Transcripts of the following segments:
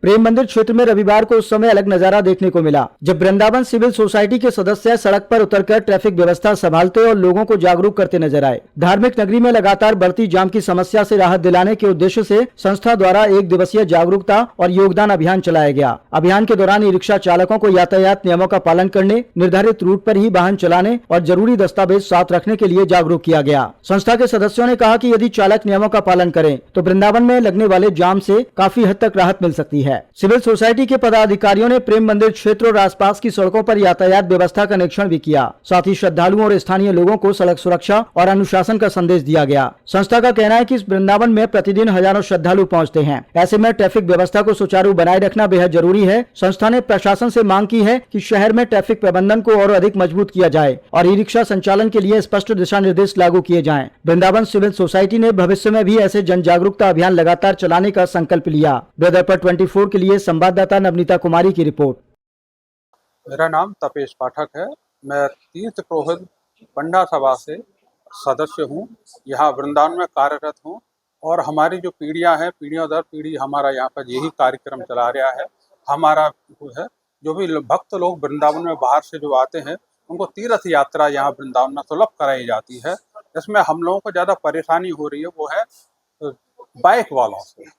प्रेम मंदिर क्षेत्र में रविवार को उस समय अलग नजारा देखने को मिला जब वृंदावन सिविल सोसाइटी के सदस्य सड़क पर उतरकर ट्रैफिक व्यवस्था संभालते और लोगों को जागरूक करते नजर आए। धार्मिक नगरी में लगातार बढ़ती जाम की समस्या से राहत दिलाने के उद्देश्य से संस्था द्वारा 1 दिवसीय जागरूकता और योगदान अभियान चलाया गया। अभियान के दौरान ई रिक्शा चालकों को यातायात नियमों का पालन करने, निर्धारित रूट पर ही वाहन चलाने और जरूरी दस्तावेज साथ रखने के लिए जागरूक किया गया। संस्था के सदस्यों ने कहा कि यदि चालक नियमों का पालन करें तो वृंदावन में लगने वाले जाम से काफी हद तक राहत मिल सकती है। सिविल सोसाइटी के पदाधिकारियों ने प्रेम मंदिर क्षेत्र और आसपास की सड़कों पर यातायात व्यवस्था का निरीक्षण भी किया। साथ ही श्रद्धालुओं और स्थानीय लोगों को सड़क सुरक्षा और अनुशासन का संदेश दिया गया। संस्था का कहना है कि इस वृंदावन में प्रतिदिन हजारों श्रद्धालु पहुंचते हैं। ऐसे में ट्रैफिक व्यवस्था को सुचारू बनाए रखना बेहद जरूरी है। संस्था ने प्रशासन से मांग की है कि शहर में ट्रैफिक प्रबंधन को और अधिक मजबूत किया जाए और ई रिक्शा संचालन के लिए स्पष्ट दिशा निर्देश लागू किए जाएं। वृंदावन सिविल सोसाइटी ने भविष्य में भी ऐसे जन जागरूकता अभियान लगातार चलाने का संकल्प लिया। वेदर पर 24 के लिए संवाददाता नवनीता कुमारी की रिपोर्ट। मेरा नाम तपेश पाठक है। मैं तीर्थ पुरोहित पंडा सभा से सदस्य हूँ। यहाँ वृंदावन में कार्यरत हूँ और हमारी जो पीढ़ियाँ हैं, पीढ़ियों दर पीढ़ी हमारा यहाँ पर यही कार्यक्रम चला रहा है। हमारा है जो भी भक्त लोग वृंदावन में बाहर से जो आते हैं उनको तीर्थ यात्रा यहाँ वृंदावन में सुलभ कराई जाती है। इसमें हम लोगों को ज़्यादा परेशानी हो रही है वो है बाइक वालों से।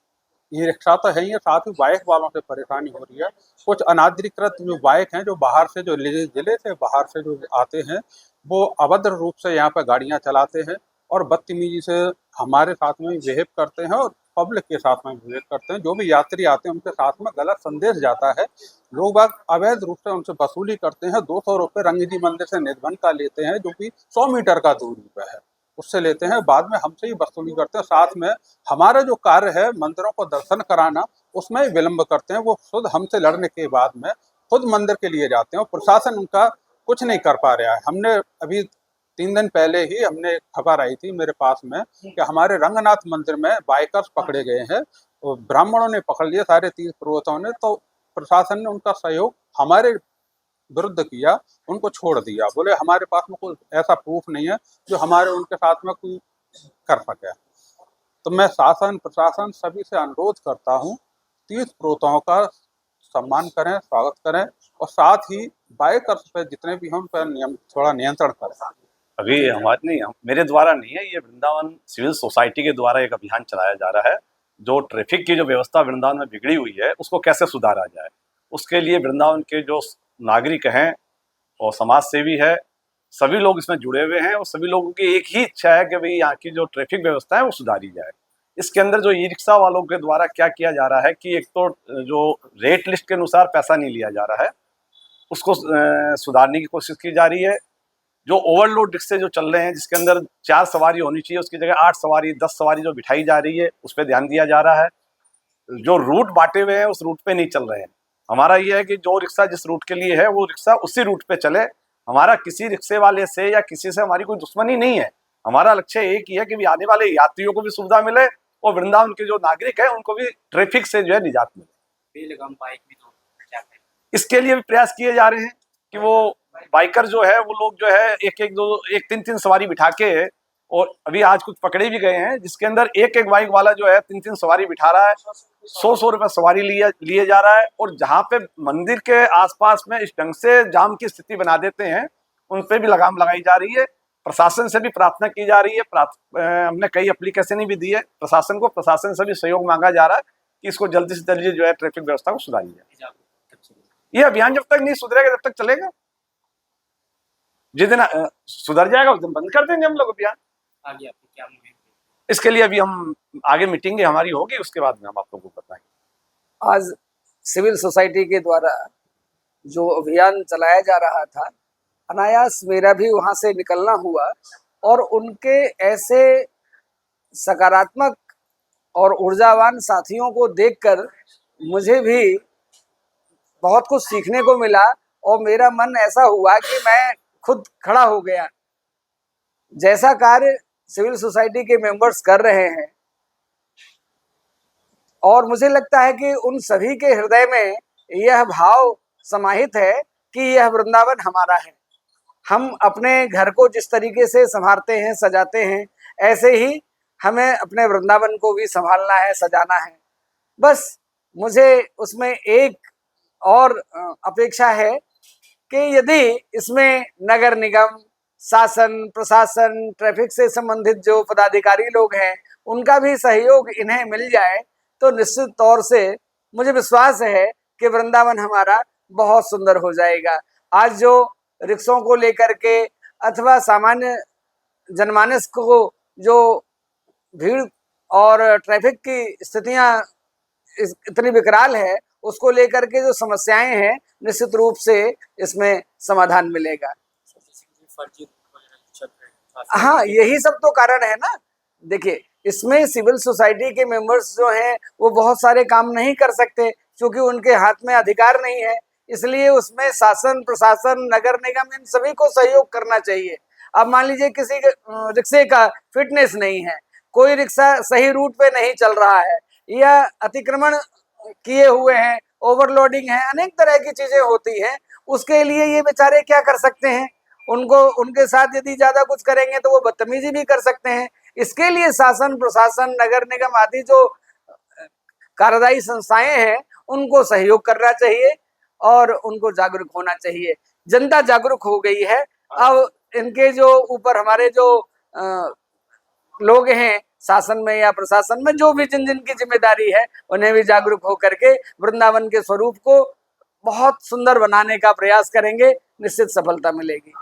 ये रिक्शा तो है ही, साथ ही बाइक वालों से परेशानी हो रही है। कुछ अनाधिकृत जो बाइक हैं जो बाहर से जो जिले से बाहर से जो आते हैं वो अभद्र रूप से यहाँ पर गाड़ियाँ चलाते हैं और बदतमीजी से हमारे साथ में बिहेव करते हैं और पब्लिक के साथ में बिहेव करते हैं। जो भी यात्री आते हैं उनके साथ में गलत संदेश जाता है। लोग बाग अवैध रूप से उनसे वसूली करते हैं। 200 रुपये रंगजी मंदिर से निधन का लेते हैं जो कि 100 मीटर का दूरी पर है, उससे लेते हैं। बाद में हमसे ही वसूली करते हैं। साथ में हमारा जो कार्य है मंदिरों को दर्शन कराना उसमें विलम्ब करते हैं। वो खुद हमसे लड़ने के बाद में खुद मंदिर के लिए जाते हैं और प्रशासन उनका कुछ नहीं कर पा रहा है। हमने अभी 3 दिन पहले ही हमने खबर आई थी मेरे पास में कि हमारे रंगनाथ मंदिर में बाइकर्स पकड़े गए हैं। तो ब्राह्मणों ने पकड़ लिए, सारे तीर्थ पुरोहितों ने। तो प्रशासन ने उनका सहयोग हमारे विरुद्ध किया, उनको छोड़ दिया। बोले हमारे पास में कोई ऐसा प्रूफ नहीं है जो हमारे उनके साथ में कोई कर सके। तो मैं शासन प्रशासन सभी से अनुरोध करता हूँ तीर्थ पुरोहितों का सम्मान करें, स्वागत करें और साथ ही बाइकर्स पे जितने भी हम पर थोड़ा नियंत्रण करें। अभी हमारे नहीं, मेरे द्वारा नहीं है, ये वृंदावन सिविल सोसाइटी के द्वारा एक अभियान चलाया जा रहा है। जो ट्रैफिक की जो व्यवस्था वृंदावन में बिगड़ी हुई है उसको कैसे सुधारा जाए, उसके लिए वृंदावन के जो नागरिक हैं और समाज सेवी है, सभी लोग इसमें जुड़े हुए हैं और सभी लोगों की एक ही इच्छा है कि भाई यहाँ की जो ट्रैफिक व्यवस्था है वो सुधारी जाए। इसके अंदर जो ई रिक्शा वालों के द्वारा क्या किया जा रहा है कि एक तो जो रेट लिस्ट के अनुसार पैसा नहीं लिया जा रहा है उसको सुधारने की कोशिश की जा रही है। जो ओवरलोड रिक्शे जो चल रहे हैं जिसके अंदर 4 सवारी होनी चाहिए उसकी जगह 8 सवारी 10 सवारी जो बिठाई जा रही है उस पर ध्यान दिया जा रहा है। जो रूट बांटे हुए हैं उस रूट पे नहीं चल रहे हैं। हमारा ये है कि जो रिक्शा जिस रूट के लिए है वो रिक्शा उसी रूट पे चले। हमारा किसी रिक्शे वाले से या किसी से हमारी कोई दुश्मनी नहीं है। हमारा लक्ष्य एक ही है कि भी आने वाले यात्रियों को भी सुविधा मिले और वृंदावन के जो नागरिक है उनको भी ट्रैफिक से जो है निजात मिले। इसके लिए भी प्रयास किए जा रहे हैं कि वो बाइकर जो है वो लोग जो है एक 3 सवारी बिठा के, और अभी आज कुछ पकड़े भी गए हैं जिसके अंदर एक बाइक वाला जो है 3 सवारी बिठा रहा है। 100 रुपए सवारी लिए जा रहा है और जहाँ पे मंदिर के आसपास में इस ढंग से जाम की स्थिति बना देते हैं उन पे भी लगाम लगाई जा रही है। प्रशासन से भी प्रार्थना की जा रही है। हमने कई एप्लीकेशन भी दी है प्रशासन को। प्रशासन से भी सहयोग मांगा जा रहा है कि इसको जल्दी से जल्दी जो है ट्रैफिक व्यवस्था को सुधारी जाए। ये अभियान जब तक नहीं सुधरेगा जब तक चलेगा। जिस दिन सुधर जाएगा उस दिन बंद कर देंगे हम लोग अभियान। आगे आपकी क्या मुहिम? इसके लिए अभी हम आगे मीटिंग हमारी होगी, उसके बाद में हम आप लोगों को बताएंगे। आज सिविल सोसाइटी के द्वारा जो अभियान चलाया जा रहा था, अनायास मेरा भी वहां से निकलना हुआ और उनके ऐसे सकारात्मक और ऊर्जावान साथियों को देखकर मुझे भी बहुत कुछ सीखने को मिला और मेरा मन ऐसा हुआ कि मैं खुद खड़ा हो गया। जैसा कार्य सिविल सोसाइटी के मेंबर्स कर रहे हैं और मुझे लगता है कि उन सभी के हृदय में यह भाव समाहित है कि यह वृंदावन हमारा है। हम अपने घर को जिस तरीके से संभालते हैं, सजाते हैं, ऐसे ही हमें अपने वृंदावन को भी संभालना है, सजाना है। बस मुझे उसमें एक और अपेक्षा है कि यदि इसमें नगर निगम, शासन, प्रशासन, ट्रैफिक से संबंधित जो पदाधिकारी लोग हैं उनका भी सहयोग इन्हें मिल जाए तो निश्चित तौर से मुझे विश्वास है कि वृंदावन हमारा बहुत सुंदर हो जाएगा। आज जो रिक्शों को लेकर के अथवा सामान्य जनमानस को जो भीड़ और ट्रैफिक की स्थितियां इतनी विकराल है, उसको लेकर के जो समस्याएं हैं निश्चित रूप से इसमें समाधान मिलेगा। हाँ, यही सब तो कारण है ना। देखिए, इसमें सिविल सोसाइटी के मेंबर्स जो हैं वो बहुत सारे काम नहीं कर सकते क्योंकि उनके हाथ में अधिकार नहीं है, इसलिए उसमें शासन, प्रशासन, नगर निगम इन सभी को सहयोग करना चाहिए। अब मान लीजिए किसी रिक्शे का फिटनेस नहीं है, कोई रिक्शा सही रूट पे नहीं चल रहा है या अतिक्रमण किए हुए हैं, ओवरलोडिंग है, अनेक तरह की चीजें होती हैं, उसके लिए ये बेचारे क्या कर सकते हैं? उनको उनके साथ यदि ज्यादा कुछ करेंगे तो वो बदतमीजी भी कर सकते हैं। इसके लिए शासन, प्रशासन, नगर निगम आदि जो कार्यदायी संस्थाएं हैं उनको सहयोग करना चाहिए और उनको जागरूक होना चाहिए। जनता जागरूक हो गई है, अब इनके जो ऊपर हमारे जो लोग हैं शासन में या प्रशासन में, जो भी जिन जिन की जिम्मेदारी है, उन्हें भी जागरूक होकर के वृंदावन के स्वरूप को बहुत सुंदर बनाने का प्रयास करेंगे, निश्चित सफलता मिलेगी।